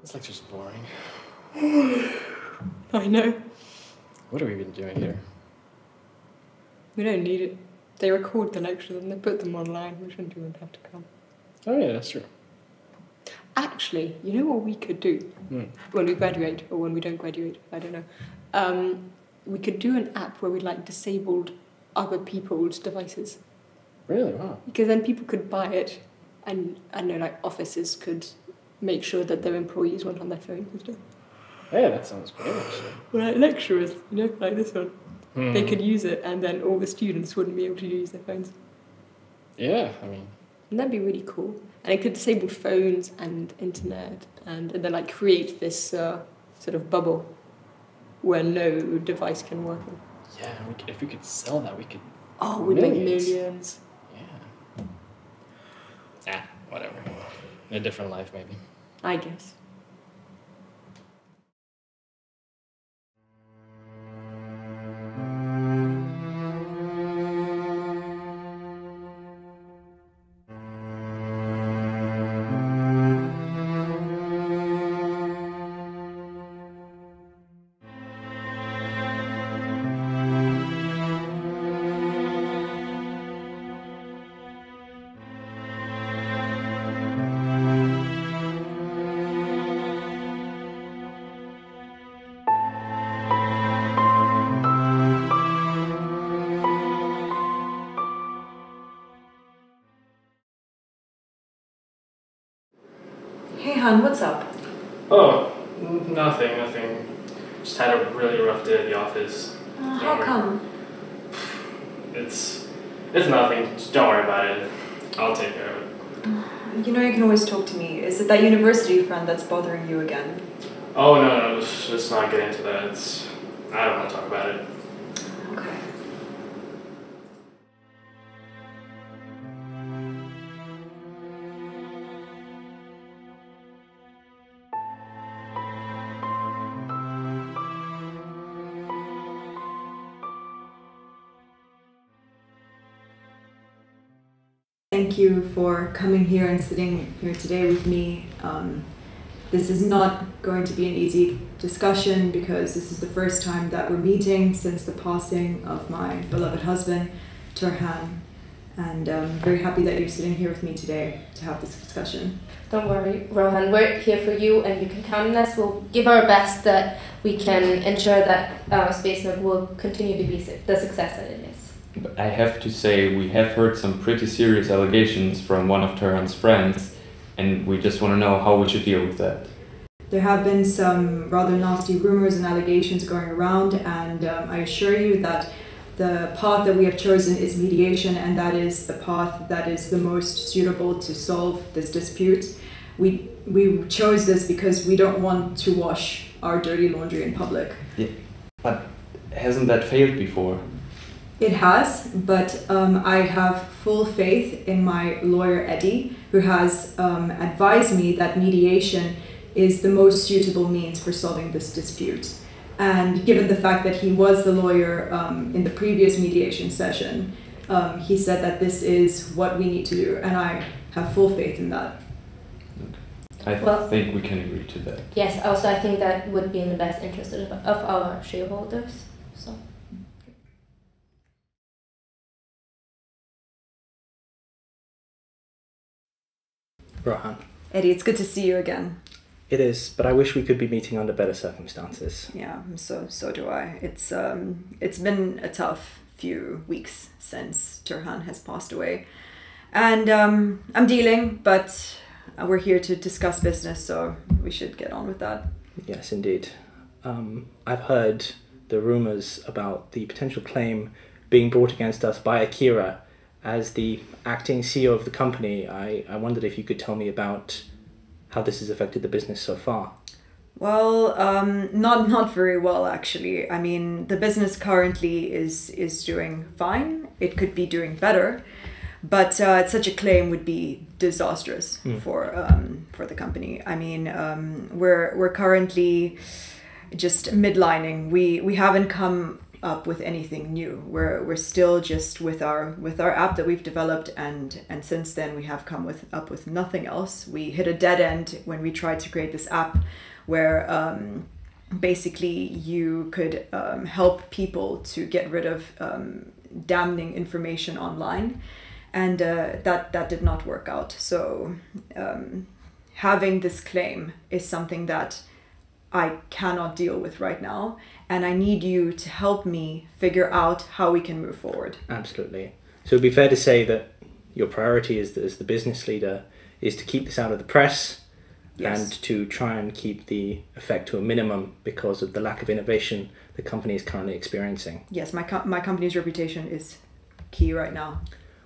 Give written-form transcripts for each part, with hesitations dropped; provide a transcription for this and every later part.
This lecture's boring. I know. What have we been doing here? We don't need it. They record the lectures and they put them online. We shouldn't even have to come. Oh yeah, that's true. Actually, you know what we could do when we graduate, or when we don't graduate, I don't know. We could do an app where we like disabled other people's devices. Really? Wow. Because then people could buy it, and I don't know, like offices could make sure that their employees weren't on their phones and stuff. Yeah, that sounds great actually. Well, like lecturers, you know, like this one. They could use it, and then all the students wouldn't be able to use their phones. Yeah, I mean... And that'd be really cool. And it could disable phones and internet, and then like create this sort of bubble where no device can work in. Yeah, if we could sell that, we could... Oh, we'd make millions. Yeah. Whatever. In a different life, maybe. I guess. Hey Han, what's up? Oh, nothing. Just had a really rough day at the office. How come? It's nothing. Just don't worry about it. I'll take care of it. You know you can always talk to me. Is it that university friend that's bothering you again? Oh, no, let's not get into that. I don't want to talk about it. Okay. Thank you for coming here and sitting here today with me. This is not going to be an easy discussion because this is the first time that we're meeting since the passing of my beloved husband, Turhan. And I'm very happy that you're sitting here with me today to have this discussion. Don't worry, Rohan, we're here for you and you can count on us. We'll give our best that we can ensure that Spacenook will continue to be the success that it is. But I have to say, we have heard some pretty serious allegations from one of Turhan's friends, and we just want to know how we should deal with that. There have been some rather nasty rumors and allegations going around, and I assure you that the path that we have chosen is mediation, and that is the path that is the most suitable to solve this dispute. We chose this because we don't want to wash our dirty laundry in public. Yeah, but hasn't that failed before? It has, but I have full faith in my lawyer Eddie, who has advised me that mediation is the most suitable means for solving this dispute. And given the fact that he was the lawyer in the previous mediation session, he said that this is what we need to do, and I have full faith in that. I think we can agree to that. Yes, also I think that would be in the best interest of our shareholders. So. Rohan. Eddie, it's good to see you again. It is, but I wish we could be meeting under better circumstances. Yeah, so do I. It's been a tough few weeks since Turhan has passed away. And I'm dealing, but we're here to discuss business, so we should get on with that. Yes, indeed. I've heard the rumors about the potential claim being brought against us by Akira. As the acting CEO of the company, I wondered if you could tell me about how this has affected the business so far. Well, not very well, actually. I mean, the business currently is doing fine. It could be doing better, but such a claim would be disastrous for the company. I mean, we're currently just midlining. We haven't come up with anything new. We're still just with our app that we've developed, and since then we have come up with nothing else. We hit a dead end when we tried to create this app where basically you could help people to get rid of damning information online, and that did not work out. So having this claim is something that I cannot deal with right now, and I need you to help me figure out how we can move forward. Absolutely. So it'd be fair to say that your priority as the business leader is to keep this out of the press. Yes. And to try and keep the effect to a minimum because of the lack of innovation the company is currently experiencing. Yes, my company's reputation is key right now.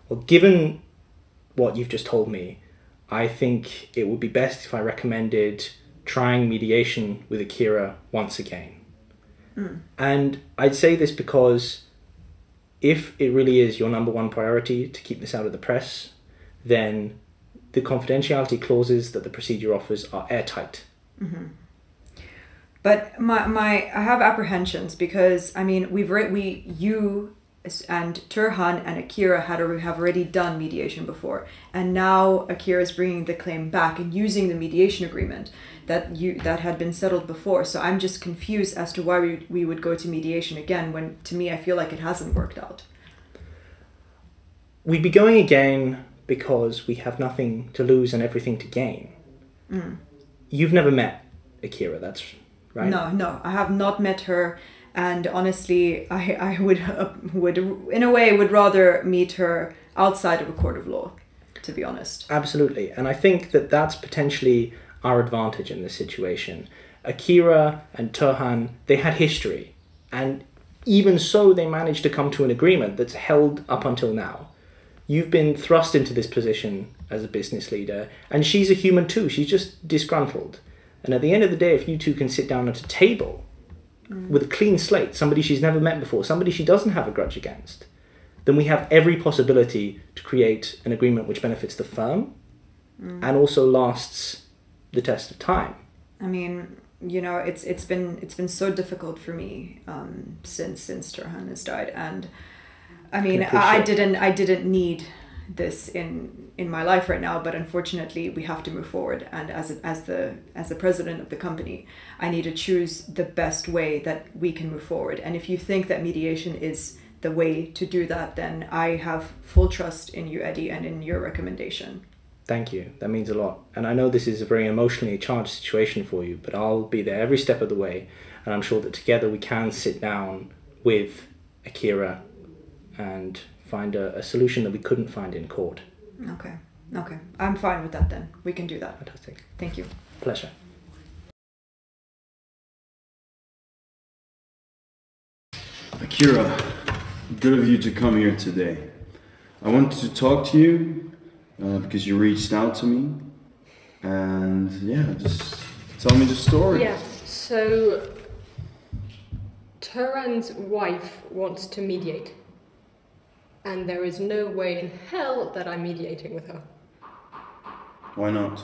Well, given what you've just told me, I think it would be best if I recommended trying mediation with Akira once again. And I'd say this because if it really is your number one priority to keep this out of the press, then the confidentiality clauses that the procedure offers are airtight. Mm-hmm. But I have apprehensions because I mean you and Turhan and Akira have already done mediation before, and now Akira is bringing the claim back and using the mediation agreement that had been settled before. So I'm just confused as to why we would go to mediation again when, to me, I feel like it hasn't worked out. We'd be going again because we have nothing to lose and everything to gain. You've never met Akira, that's right? No, I have not met her, and honestly, I would in a way would rather meet her outside of a court of law, to be honest. Absolutely, and I think that that's potentially our advantage in this situation. Akira and Turhan, they had history, and even so, they managed to come to an agreement that's held up until now. You've been thrust into this position as a business leader, and she's a human too. She's just disgruntled. And at the end of the day, if you two can sit down at a table with a clean slate, somebody she's never met before, somebody she doesn't have a grudge against, then we have every possibility to create an agreement which benefits the firm and also lasts the test of time. I mean, you know, it's been so difficult for me since Turhan has died, and I mean, I didn't need this in my life right now, but unfortunately we have to move forward, and as the president of the company, I need to choose the best way that we can move forward. And if you think that mediation is the way to do that, then I have full trust in you, Eddie, and in your recommendation. Thank you. That means a lot. And I know this is a very emotionally charged situation for you, but I'll be there every step of the way, and I'm sure that together we can sit down with Akira and find a solution that we couldn't find in court. Okay. I'm fine with that then. We can do that. Fantastic. Thank you. Pleasure. Akira, good of you to come here today. I wanted to talk to you because you reached out to me, and yeah, just tell me the story. Yeah, so Turan's wife wants to mediate. And there is no way in hell that I'm mediating with her. Why not?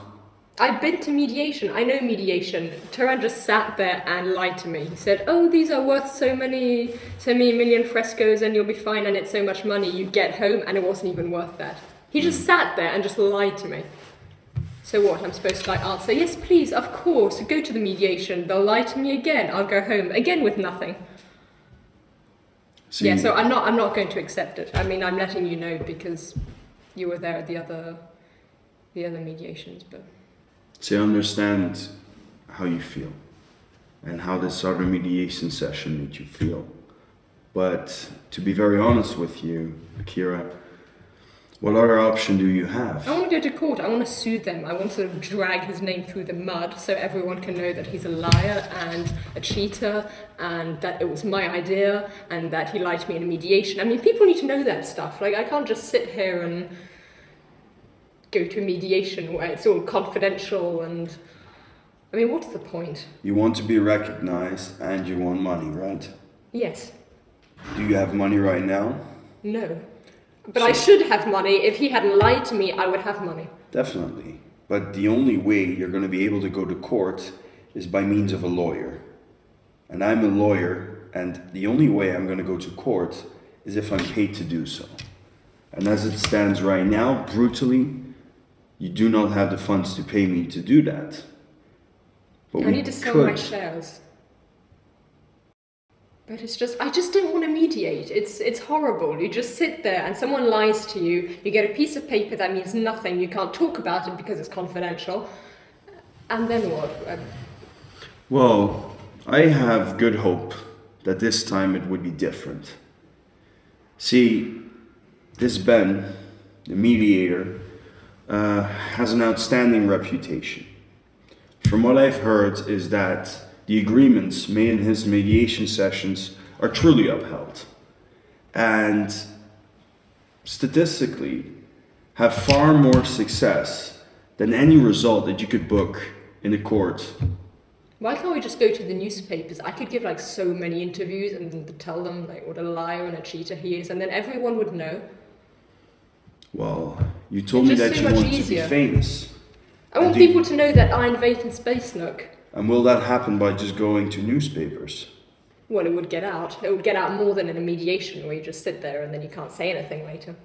I've been to mediation. I know mediation. Turan just sat there and lied to me. He said, "Oh, these are worth so many million frescoes, and you'll be fine. And it's so much money. You get home, and it wasn't even worth that." He just sat there and just lied to me. So what? I'm supposed to answer, "Yes, please, of course. Go to the mediation. They'll lie to me again. I'll go home again with nothing." See, yeah, so I'm not going to accept it. I mean, I'm letting you know because you were there at the other mediations, but... See, I understand how you feel and how this other mediation session made you feel. But to be very honest with you, Akira, what other option do you have? I want to go to court. I want to sue them. I want to drag his name through the mud so everyone can know that he's a liar and a cheater and that it was my idea and that he lied to me in a mediation. I mean, people need to know that stuff. Like, I can't just sit here and go to a mediation where it's all confidential and... I mean, what's the point? You want to be recognized and you want money, right? Yes. Do you have money right now? No. But I should have money. If he hadn't lied to me, I would have money. Definitely. But the only way you're going to be able to go to court is by means of a lawyer. And I'm a lawyer and the only way I'm going to go to court is if I'm paid to do so. And as it stands right now, brutally, you do not have the funds to pay me to do that. But I need to sell my shares. But I just don't want to mediate. It's horrible. You just sit there and someone lies to you. You get a piece of paper that means nothing. You can't talk about it because it's confidential. And then what? Well, I have good hope that this time it would be different. See, this Ben, the mediator, has an outstanding reputation. From what I've heard is that the agreements made in his mediation sessions are truly upheld, and statistically have far more success than any result that you could book in a court. Why can't we just go to the newspapers? I could give like so many interviews and tell them like what a liar and a cheater he is, and then everyone would know. Well, you told me that you want to be famous. I want people to know that I invented Spacenook. And will that happen by just going to newspapers? Well, it would get out. It would get out more than in a mediation where you just sit there and then you can't say anything later.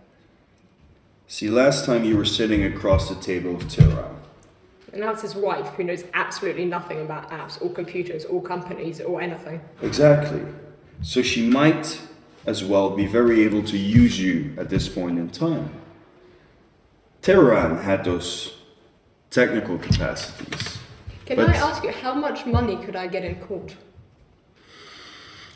See, last time you were sitting across the table with Tira. And now it's his wife who knows absolutely nothing about apps or computers or companies or anything. Exactly. So she might as well be very able to use you at this point in time. Tehran had those technical capacities. Can I ask you, how much money could I get in court?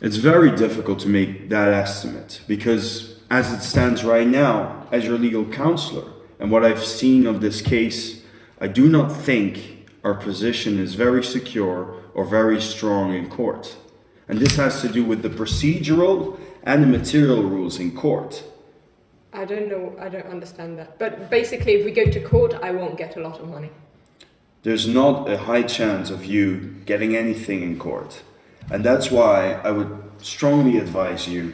It's very difficult to make that estimate because as it stands right now, as your legal counselor, and what I've seen of this case, I do not think our position is very secure or very strong in court. And this has to do with the procedural and the material rules in court. I don't know, I don't understand that. But basically, if we go to court, I won't get a lot of money. There's not a high chance of you getting anything in court. And that's why I would strongly advise you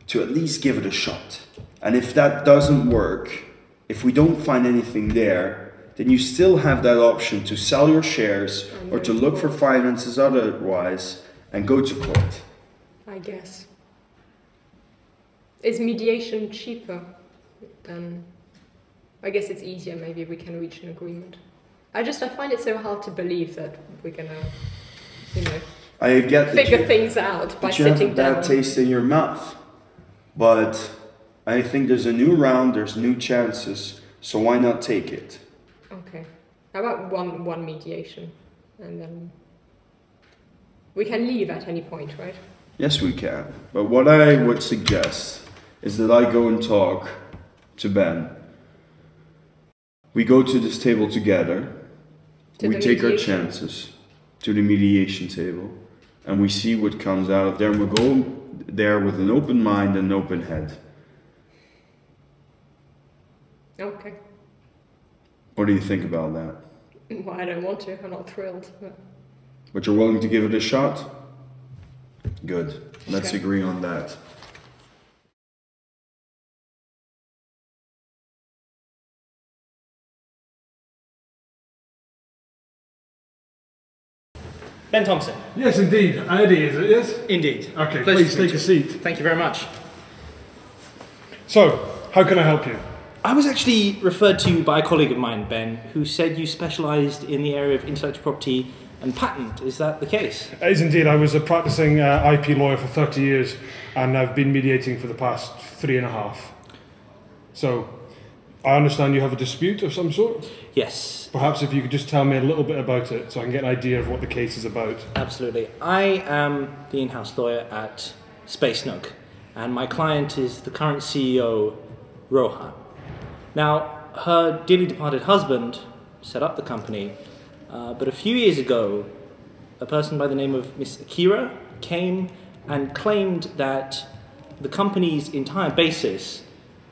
to at least give it a shot. And if that doesn't work, if we don't find anything there, then you still have that option to sell your shares or to look for finances otherwise and go to court. I guess. Is mediation cheaper than... I guess it's easier maybe if we can reach an agreement. I find it so hard to believe that we're gonna, I get figure things out by sitting down. You have a bad taste in your mouth. But I think there's a new round, there's new chances, so why not take it? Okay. How about one mediation? And then we can leave at any point, right? Yes, we can. But what I would suggest is that I go and talk to Ben. We go to this table together. We take our chances to the mediation table. And we see what comes out of there. And we'll go there with an open mind and an open head. Okay. What do you think about that? Well, I don't want to. I'm not thrilled. But you're willing to give it a shot? Good. Let's agree on that. Ben Thompson. Yes, indeed. Eddie, is it, yes? Indeed. Okay, Pleasure please to meet take a you. seat. Thank you very much. So, how can I help you? I was actually referred to you by a colleague of mine, Ben, who said you specialised in the area of intellectual property and patent. Is that the case? It is indeed. I was a practicing IP lawyer for 30 years and I've been mediating for the past 3.5. So, I understand you have a dispute of some sort? Yes. Perhaps if you could just tell me a little bit about it so I can get an idea of what the case is about. Absolutely. I am the in-house lawyer at Spacenook, and my client is the current CEO, Rohan. Now, her dearly departed husband set up the company, but a few years ago, a person by the name of Miss Akira came and claimed that the company's entire basis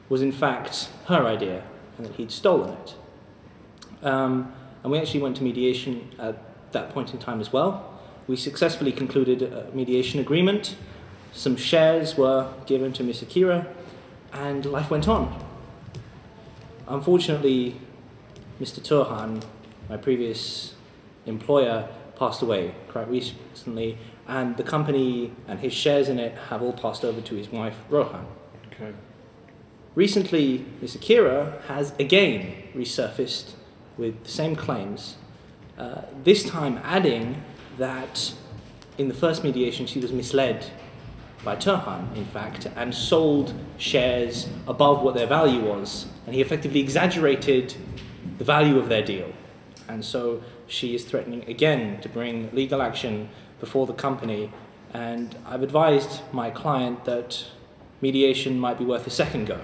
was in fact her idea, and that he'd stolen it. And we actually went to mediation at that point in time as well. We successfully concluded a mediation agreement. Some shares were given to Miss Akira, and life went on. Unfortunately, Mr. Turhan, my previous employer, passed away quite recently, and the company and his shares in it have all passed over to his wife, Rohan. Okay. Recently, Miss Akira has again resurfaced with the same claims, this time adding that in the first mediation she was misled by Turhan, in fact, and sold shares above what their value was, and he effectively exaggerated the value of their deal. And so she is threatening again to bring legal action before the company, and I've advised my client that mediation might be worth a second go.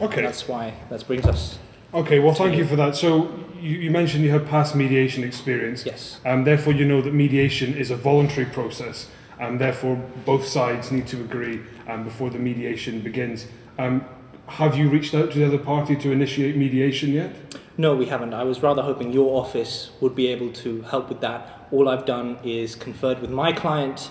Okay. And that's why that brings us. Okay, well, thank you for that. So you mentioned you have past mediation experience. Yes. Therefore, you know that mediation is a voluntary process, and therefore both sides need to agree before the mediation begins. Have you reached out to the other party to initiate mediation yet? No, we haven't. I was rather hoping your office would be able to help with that. All I've done is conferred with my client,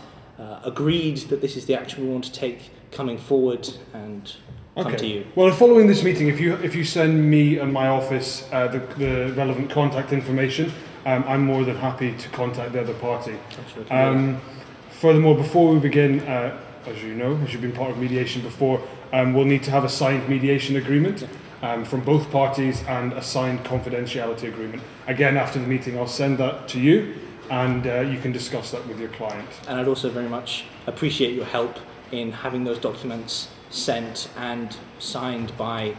agreed that this is the action we want to take coming forward, and come to you. Well, following this meeting, if you send me and my office the relevant contact information, I'm more than happy to contact the other party. Furthermore, before we begin, as you know, as you've been part of mediation before, we'll need to have a signed mediation agreement from both parties and a signed confidentiality agreement. Again, after the meeting, I'll send that to you, and you can discuss that with your client. And I'd also very much appreciate your help in having those documents sent and signed by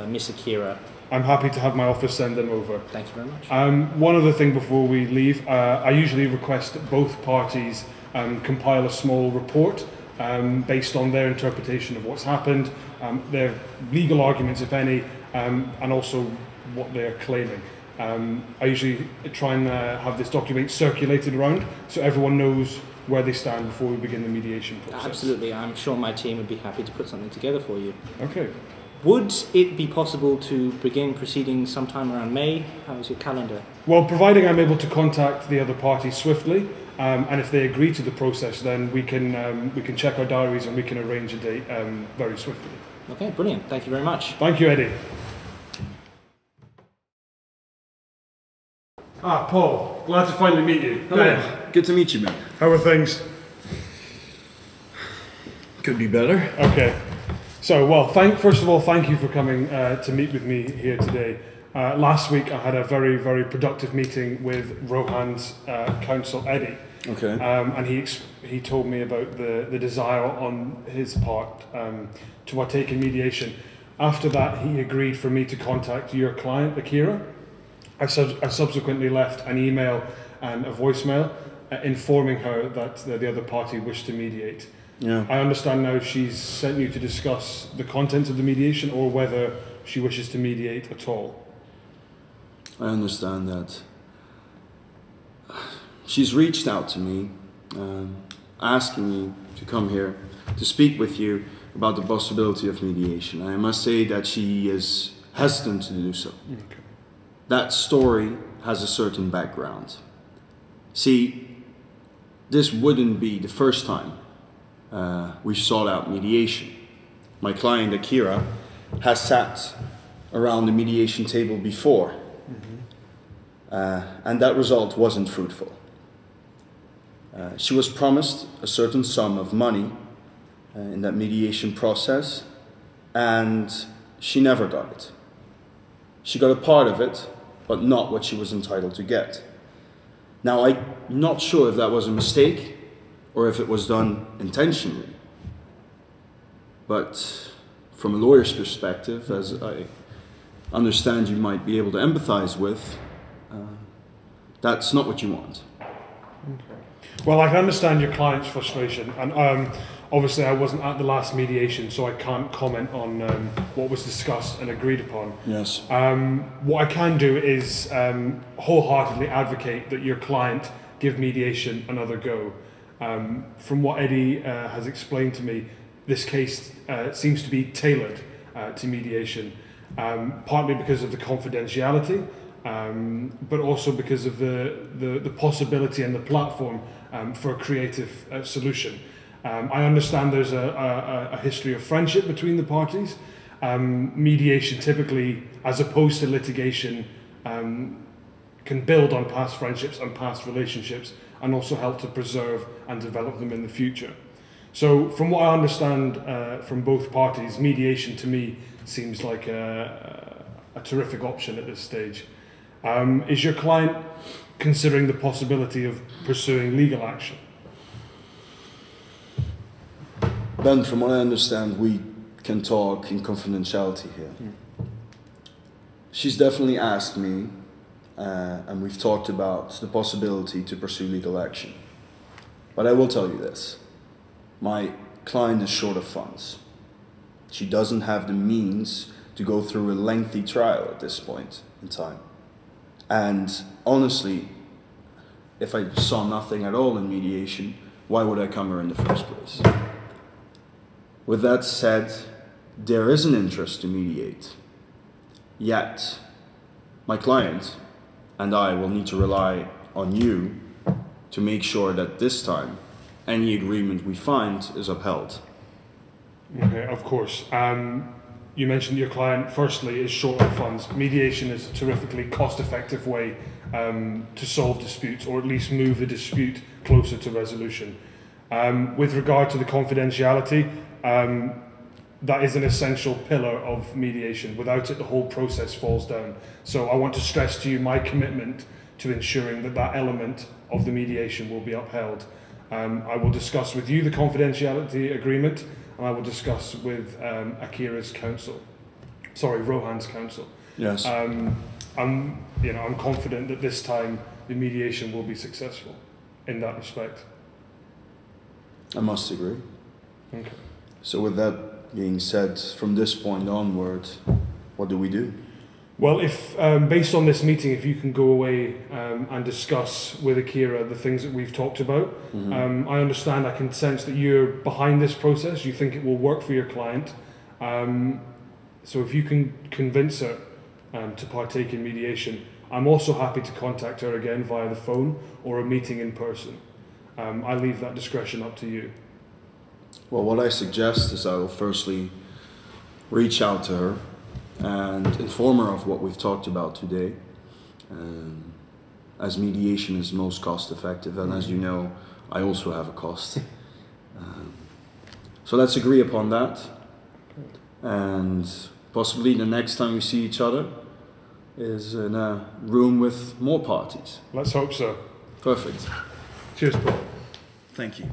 Miss Akira. I'm happy to have my office send them over. Thank you very much. One other thing before we leave, I usually request that both parties compile a small report based on their interpretation of what's happened, their legal arguments, if any, and also what they're claiming. I usually try and have this document circulated around so everyone knows where they stand before we begin the mediation process. Absolutely, I'm sure my team would be happy to put something together for you. Okay. Would it be possible to begin proceedings sometime around May? How is your calendar? Well, providing I'm able to contact the other party swiftly, and if they agree to the process, then we can check our diaries and we can arrange a date very swiftly. Okay, brilliant. Thank you very much. Thank you, Eddie. Paul, glad to finally meet you. Hello. Ben, Good to meet you, man. how are things? Could be better. Okay. So, well, first of all, thank you for coming to meet with me here today. Last week, I had a very, very productive meeting with Rohan's counsel, Eddie. Okay. And he told me about the desire on his part to partake in mediation. After that, he agreed for me to contact your client, Akira. I subsequently left an email and a voicemail informing her that the other party wished to mediate. Yeah. I understand now she's sent you to discuss the contents of the mediation or whether she wishes to mediate at all. I understand that. She's reached out to me, asking me to come here to speak with you about the possibility of mediation. I must say that she is hesitant to do so. Okay. That story has a certain background. See, this wouldn't be the first time we've sought out mediation. My client Akira has sat around the mediation table before, and that result wasn't fruitful. She was promised a certain sum of money in that mediation process, and she never got it. She got a part of it, but not what she was entitled to get. Now, I'm not sure if that was a mistake or if it was done intentionally. But from a lawyer's perspective, as I understand you might be able to empathize with, that's not what you want. Okay. Well, I can understand your client's frustration, and obviously I wasn't at the last mediation, so I can't comment on what was discussed and agreed upon. Yes. What I can do is wholeheartedly advocate that your client give mediation another go. From what Eddie has explained to me, this case seems to be tailored to mediation, partly because of the confidentiality, but also because of the possibility and the platform for a creative solution. I understand there's a history of friendship between the parties. Mediation typically, as opposed to litigation, can build on past friendships and past relationships and also help to preserve and develop them in the future. So from what I understand from both parties, mediation to me seems like a terrific option at this stage. Is your client considering the possibility of pursuing legal action? Ben, from what I understand, we can talk in confidentiality here. She's definitely asked me, and we've talked about the possibility to pursue legal action. But I will tell you this. My client is short of funds. She doesn't have the means to go through a lengthy trial at this point in time. And honestly, if I saw nothing at all in mediation, why would I come here in the first place? With that said, there is an interest to mediate. Yet, my client and I will need to rely on you to make sure that this time any agreement we find is upheld. Okay, of course. You mentioned your client, firstly, is short of funds. Mediation is a terrifically cost-effective way to solve disputes, or at least move the dispute closer to resolution. With regard to the confidentiality, that is an essential pillar of mediation. Without it, the whole process falls down. So I want to stress to you my commitment to ensuring that that element of the mediation will be upheld. I will discuss with you the confidentiality agreement, and I will discuss with Akira's counsel. Sorry, Rohan's counsel. Yes. I'm confident that this time the mediation will be successful in that respect. I must agree. Okay. So with that being said, from this point onward, what do we do? Well, if based on this meeting, if you can go away and discuss with Akira the things that we've talked about, I understand, I can sense that you're behind this process, you think it will work for your client. So if you can convince her to partake in mediation, I'm also happy to contact her again via the phone or a meeting in person. I leave that discretion up to you. Well, what I suggest is I will firstly reach out to her and inform her of what we've talked about today, as mediation is most cost effective, and as you know, I also have a cost. So let's agree upon that, and possibly the next time we see each other is in a room with more parties. Let's hope so. Perfect. Cheers, Paul. Thank you.